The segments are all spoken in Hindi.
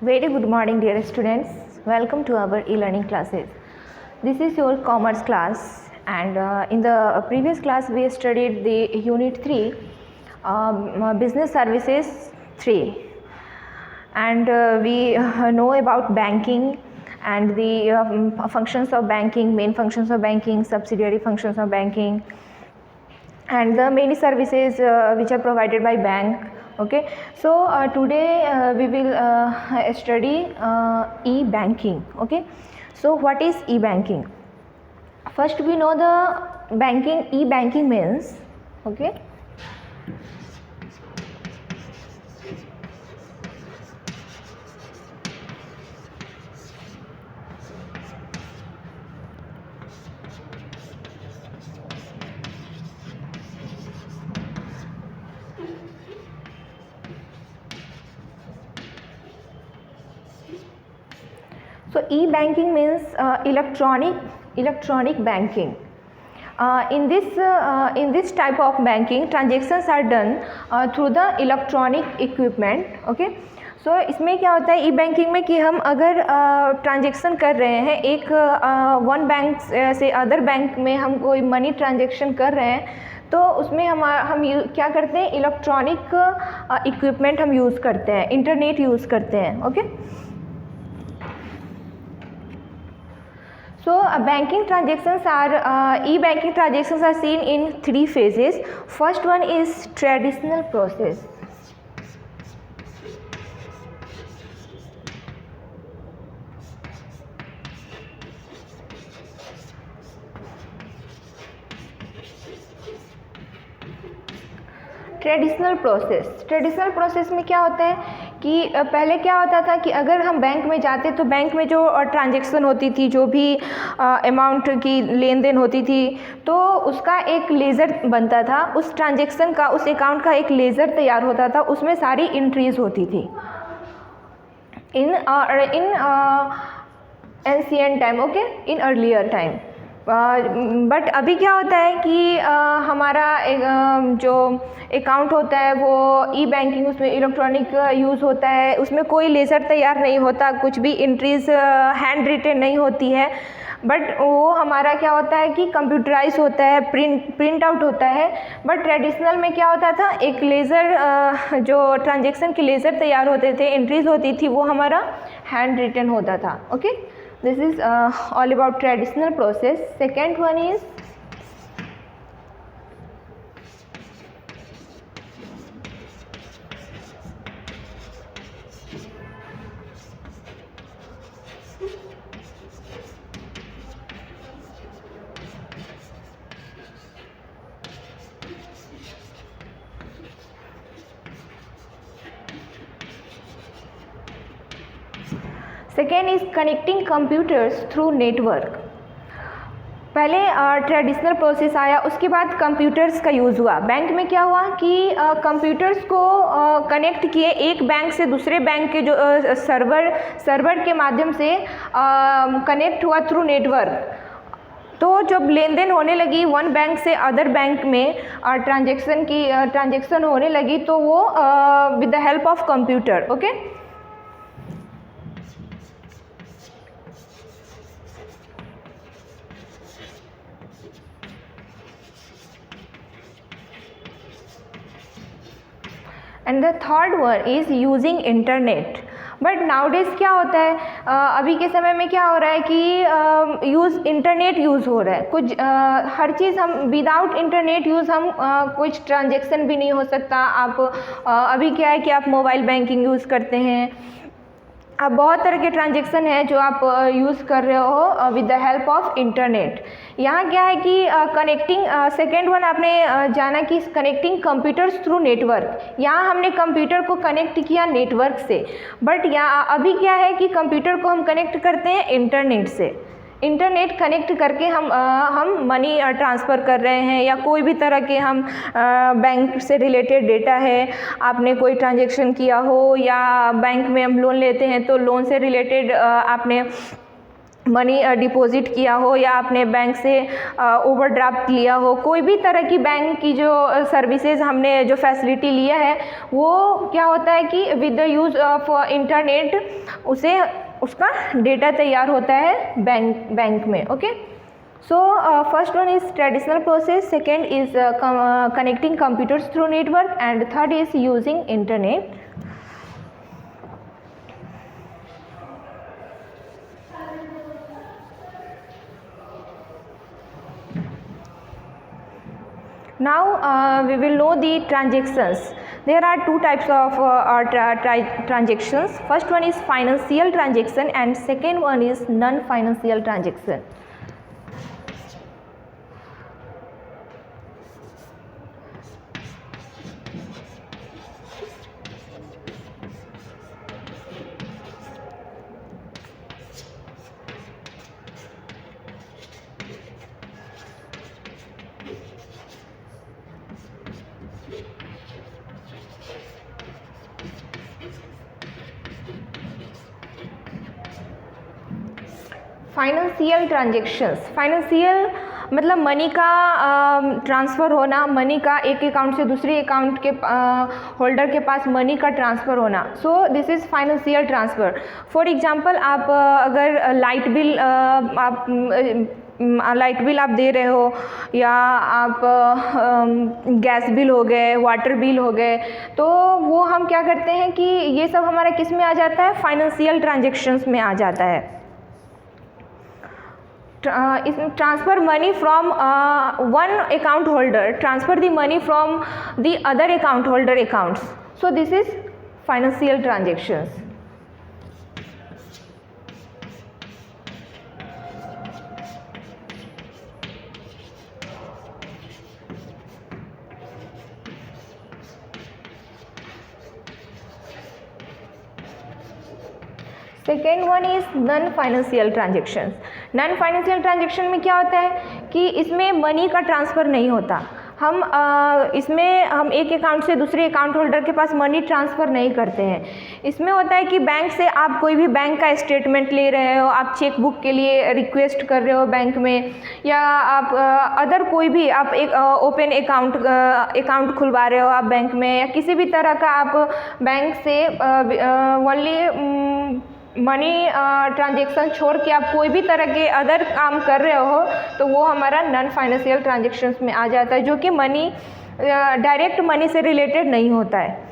Very good morning, dear students. Welcome to our e-learning classes. This is your commerce class, and in the previous class we studied the unit 3, business services 3, and we know about banking and the functions of banking, main functions of banking, subsidiary functions of banking, and the many services which are provided by bank. Okay, so today we will study e-banking. Okay, so what is e-banking? First we know the banking. E-banking means, okay, so e-banking means electronic banking. In this type of banking, transactions are done through the electronic equipment. Okay, so इसमें क्या होता है ई बैंकिंग में कि हम अगर ट्रांजेक्शन कर रहे हैं एक वन बैंक से अदर बैंक में हम कोई मनी ट्रांजेक्शन कर रहे हैं तो उसमें हम क्या करते हैं, इलेक्ट्रॉनिक इक्विपमेंट हम यूज़ करते हैं, इंटरनेट यूज़ करते हैं. Okay, so banking transactions are e-banking transactions are seen in 3 phases. First one is traditional process. Traditional process में क्या होता है कि पहले क्या होता था कि अगर हम बैंक में जाते तो बैंक में जो ट्रांजैक्शन होती थी, जो भी अमाउंट की लेन देन होती थी, तो उसका एक लेज़र बनता था, उस ट्रांजैक्शन का, उस अकाउंट का एक लेज़र तैयार होता था, उसमें सारी एंट्रीज होती थी इन ancient time. Okay, in earlier time. But अभी क्या होता है कि हमारा जो अकाउंट होता है वो ई बैंकिंग, उसमें इलेक्ट्रॉनिक यूज़ होता है, उसमें कोई लेज़र तैयार नहीं होता, कुछ भी एंट्रीज हैंड रिटेन नहीं होती है, बट वो हमारा क्या होता है कि कंप्यूटराइज होता है, प्रिंट आउट होता है. बट ट्रेडिशनल में क्या होता था, एक लेज़र जो ट्रांजेक्शन के लेज़र तैयार होते थे, एंट्रीज होती थी, वो हमारा हैंड रिटेन होता था. Okay, this is all about traditional process. Second one is connecting computers through network. पहले ट्रेडिशनल प्रोसेस आया, उसके बाद कंप्यूटर्स का यूज़ हुआ. बैंक में क्या हुआ कि कंप्यूटर्स को कनेक्ट किए एक बैंक से दूसरे बैंक के जो सर्वर के माध्यम से कनेक्ट हुआ थ्रू नेटवर्क. तो जब लेन देन होने लगी वन बैंक से अदर बैंक में, ट्रांजेक्शन होने लगी, तो वो with the help of computer. Okay, and the third one is using internet. But nowadays क्या होता है, अभी के समय में क्या हो रहा है कि इंटरनेट यूज़ हो रहा है. कुछ हर चीज़ हम विदाउट इंटरनेट यूज़ हम कुछ ट्रांजेक्शन भी नहीं हो सकता. आप अभी क्या है कि आप मोबाइल बैंकिंग यूज़ करते हैं, अब बहुत तरह के ट्रांजेक्शन है जो आप यूज़ कर रहे हो with the help of internet. यहाँ क्या है कि कनेक्टिंग, सेकेंड वन आपने जाना कि कनेक्टिंग कंप्यूटर्स थ्रू नेटवर्क. यहाँ हमने कंप्यूटर को कनेक्ट किया नेटवर्क से, बट यहाँ अभी क्या है कि कंप्यूटर को हम कनेक्ट करते हैं इंटरनेट से. इंटरनेट कनेक्ट करके हम मनी ट्रांसफ़र कर रहे हैं, या कोई भी तरह के हम बैंक से रिलेटेड डेटा है, आपने कोई ट्रांजैक्शन किया हो, या बैंक में हम लोन लेते हैं तो लोन से रिलेटेड आपने मनी डिपॉजिट किया हो या आपने बैंक से ओवरड्राफ्ट लिया हो, कोई भी तरह की बैंक की जो सर्विसेज हमने जो फैसिलिटी लिया है, वो क्या होता है कि with the use of internet उसका डेटा तैयार होता है बैंक में। Okay, so first one is traditional process, second is connecting computers through network, and third is using internet. Now we will know the transactions. There are two types of transactions. First one is financial transaction and second one is non-financial transaction. Financial transactions, financial मतलब मनी का ट्रांसफ़र होना, मनी का एक अकाउंट से दूसरे अकाउंट के होल्डर के पास मनी का ट्रांसफ़र होना। So this is financial transfer. For example, आप अगर लाइट बिल आप दे रहे हो, या आप गैस बिल हो गए, वाटर बिल हो गए, तो वो हम क्या करते हैं कि ये सब हमारा किस में आ जाता है, फाइनेंशियल ट्रांजेक्शन्स में आ जाता है। Transfer money from one account holder, transfer the money from the other account holder accounts. So this is financial transactions. Second one is non financial transaction. Non financial transaction में क्या होता है कि इसमें मनी का ट्रांसफ़र नहीं होता। इसमें हम एक अकाउंट से दूसरे अकाउंट होल्डर के पास मनी ट्रांसफ़र नहीं करते हैं। इसमें होता है कि बैंक से आप कोई भी बैंक का स्टेटमेंट ले रहे हो, आप चेक बुक के लिए रिक्वेस्ट कर रहे हो बैंक में, या आप अदर कोई भी आप एक ओपन अकाउंट खुलवा रहे हो आप बैंक में, या किसी भी तरह का आप बैंक से ओनली मनी ट्रांजेक्शन छोड़ के आप कोई भी तरह के अदर काम कर रहे हो, तो वो हमारा नॉन फाइनेंशियल ट्रांजेक्शन्स में आ जाता है, जो कि मनी डायरेक्ट मनी से रिलेटेड नहीं होता है।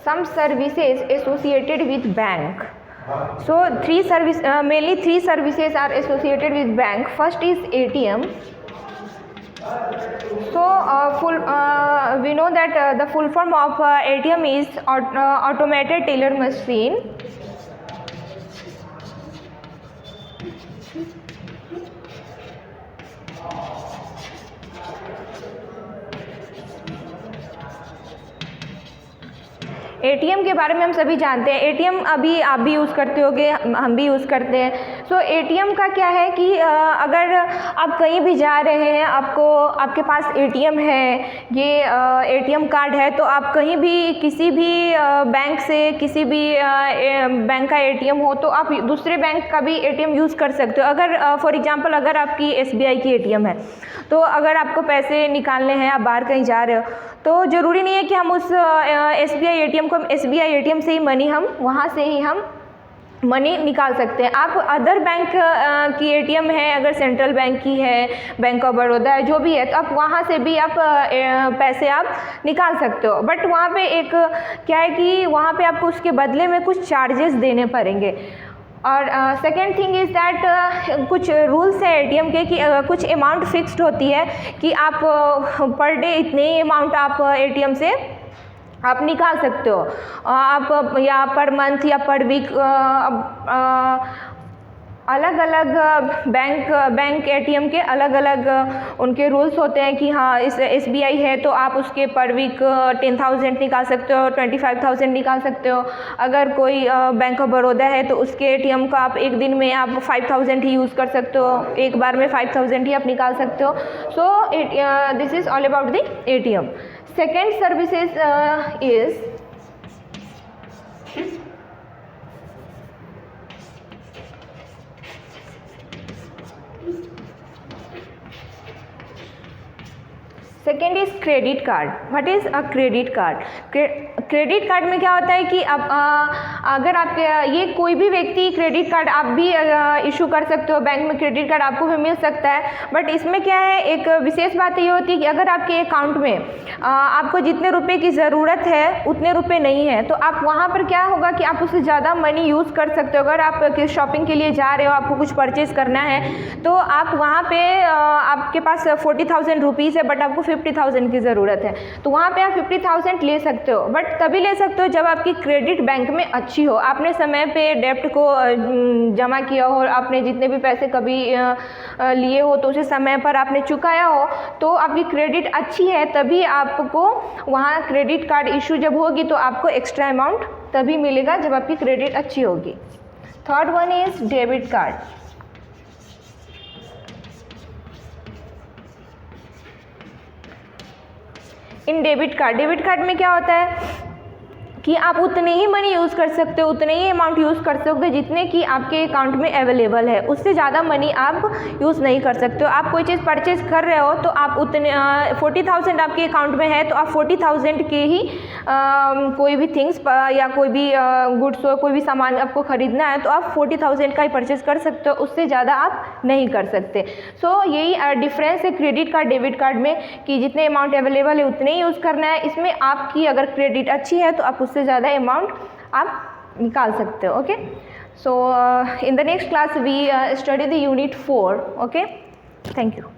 Some services associated with bank. So mainly three services are associated with bank. First is ATM. So we know that the full form of ATM is automated teller machine. ATM के बारे में हम सभी जानते हैं। एटीएम अभी आप भी यूज़ करते होगे, हम भी यूज़ करते हैं। सो एटीएम का क्या है कि अगर आप कहीं भी जा रहे हैं, आपके पास एटीएम है, ये एटीएम कार्ड है, तो आप कहीं भी किसी भी बैंक से किसी भी बैंक का एटीएम हो तो आप दूसरे बैंक का भी एटीएम यूज़ कर सकते हो। अगर फॉर एग्जांपल अगर आपकी एसबीआई की एटीएम है, तो अगर आपको पैसे निकालने हैं, आप बाहर कहीं जा रहे हो, तो ज़रूरी नहीं है कि हम उस एसबीआई एटीएम को एसबीआई एटीएम से ही मनी हम वहाँ से ही हम मनी निकाल सकते हैं। आप अदर बैंक की एटीएम है, अगर सेंट्रल बैंक की है, बैंक ऑफ बड़ौदा है, जो भी है, तो आप वहाँ से भी आप पैसे आप निकाल सकते हो। बट वहाँ पे एक क्या है कि वहाँ पे आपको उसके बदले में कुछ चार्जेस देने पड़ेंगे। और सेकेंड थिंग इज़ दैट कुछ रूल्स है एटीएम के कि कुछ अमाउंट फिक्स्ड होती है कि आप पर डे इतने ही अमाउंट आप एटीएम से आप निकाल सकते हो। आप या पर मंथ या पर वीक अलग अलग बैंक एटीएम के अलग अलग उनके रूल्स होते हैं कि हाँ इस SBI है तो आप उसके पर वीक 10,000 निकाल सकते हो, 25,000 निकाल सकते हो। अगर कोई बैंक ऑफ बड़ौदा है तो उसके एटीएम का आप एक दिन में आप 5,000 ही यूज़ कर सकते हो, एक बार में 5,000 ही आप निकाल सकते हो। So this is all about the ATM। Second services is second is credit card. What is a credit card? Credit card में क्या होता है कि अब अगर आप ये कोई भी व्यक्ति क्रेडिट कार्ड आप भी इशू कर सकते हो, बैंक में क्रेडिट कार्ड आपको भी मिल सकता है। बट इसमें क्या है, एक विशेष बात ये होती है कि अगर आपके अकाउंट में आपको जितने रुपए की ज़रूरत है उतने रुपए नहीं है तो आप वहाँ पर क्या होगा कि आप उससे ज़्यादा मनी यूज़ कर सकते हो। अगर आप शॉपिंग के लिए जा रहे हो, आपको कुछ परचेज़ करना है तो आप वहाँ पे आपके पास 40,000 रुपीज़ है बट आपको 50,000 की ज़रूरत है तो वहाँ पे आप 50,000 ले सकते हो। बट तभी ले सकते हो जब आपकी क्रेडिट बैंक में अच्छी हो, आपने समय पे डेब्ट को जमा किया हो, आपने जितने भी पैसे कभी लिए हो तो उसे समय पर आपने चुकाया हो, तो आपकी क्रेडिट अच्छी है तभी आपको वहाँ क्रेडिट कार्ड इशू जब होगी तो आपको एक्स्ट्रा अमाउंट तभी मिलेगा जब आपकी क्रेडिट अच्छी होगी। Third one is debit card. In debit card में क्या होता है कि आप उतने ही मनी यूज़ कर सकते हो, उतने ही अमाउंट यूज़ कर सकते हो जितने की आपके अकाउंट में अवेलेबल है, उससे ज़्यादा मनी आप यूज़ नहीं कर सकते हो। आप कोई चीज़ परचेज कर रहे हो तो आप उतने 40,000 आपके अकाउंट में है तो आप 40,000 के ही कोई भी थिंग्स या कोई भी गुड्स हो, कोई भी सामान आपको ख़रीदना है तो आप 40,000 का ही परचेज कर सकते हो, उससे ज़्यादा आप नहीं कर सकते। सो यही डिफरेंस है क्रेडिट कार्ड डेबिट कार्ड में कि जितने अमाउंट अवेलेबल है उतने ही यूज़ करना है। इसमें आपकी अगर क्रेडिट अच्छी है तो आप उससे ज़्यादा अमाउंट आप निकाल सकते हो। Okay, so in the next class we study the unit 4। Okay, thank you.